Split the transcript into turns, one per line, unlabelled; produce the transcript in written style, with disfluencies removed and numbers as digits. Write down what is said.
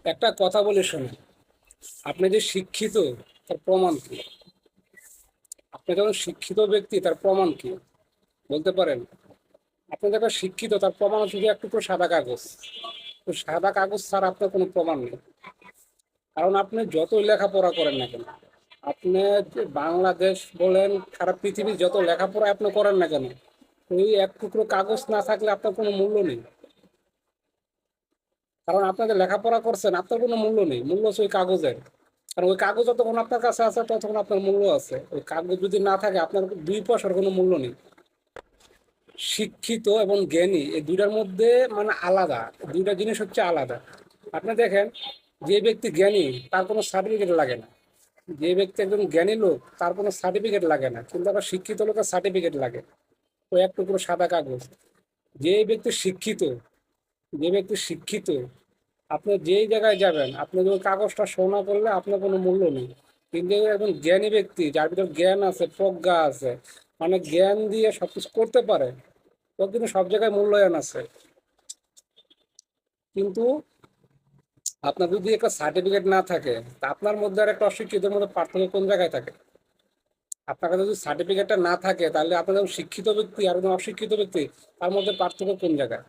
একটা কথা বলে শোনেন, আপনি যে শিক্ষিত তার প্রমাণ কি? আপনি যখন শিক্ষিত ব্যক্তি তার প্রমাণ কি বলতে পারেন? আপনি যারা শিক্ষিত তার প্রমাণ শুধু একটু করে সাদা কাগজ। তো সাদা কাগজ ছাড়া আপনার কোনো প্রমাণ নেই। কারণ আপনি যতই লেখাপড়া করেন না কেন, আপনি যে বাংলাদেশ বলেন সারা পৃথিবীর যত লেখাপড়া আপনি করেন না কেন, ওই এক টুকরো কাগজ না থাকলে আপনার কোনো মূল্য নেই। কারণ আপনাকে লেখাপড়া করছেন, আপনার কোনো মূল্য নেই, মূল্য হচ্ছে ওই কাগজের। কারণ ওই কাগজ যতক্ষণ আপনার কাছে আছে ততক্ষণ আপনার মূল্য আছে, ওই কাগজ যদি না থাকে আপনার দুই পয়সার কোনো মূল্য নেই। শিক্ষিত এবং জ্ঞানী এই দুইটার মধ্যে মানে আলাদা, দুইটা জিনিস হচ্ছে আলাদা। আপনি দেখেন, যে ব্যক্তি জ্ঞানী তার কোনো সার্টিফিকেট লাগে না। যে ব্যক্তি একজন জ্ঞানী লোক তার কোনো সার্টিফিকেট লাগে না, কিন্তু আবার শিক্ষিত লোকের সার্টিফিকেট লাগে, ওই এক টুকরো সাদা কাগজ। যে ব্যক্তি শিক্ষিত, যে ব্যক্তি শিক্ষিত আপনি যেই জায়গায় যাবেন, আপনি যদি কাগজটা সোনা করলে আপনার কোনো মূল্য নেই। কিন্তু একজন জ্ঞানী ব্যক্তি যার ভিতর জ্ঞান আছে, প্রজ্ঞা আছে, মানে জ্ঞান দিয়ে সবকিছু করতে পারে, তো কিন্তু সব জায়গায় মূল্যায়ন আছে। কিন্তু আপনার যদি একটা সার্টিফিকেট না থাকে, তা আপনার মধ্যে আর একটা অশিক্ষিতের মধ্যে পার্থক্য কোন জায়গায় থাকে? আপনার কাছে যদি সার্টিফিকেটটা না থাকে তাহলে আপনার যেমন শিক্ষিত ব্যক্তি আর একজন অশিক্ষিত ব্যক্তি, তার মধ্যে পার্থক্য কোন জায়গায়?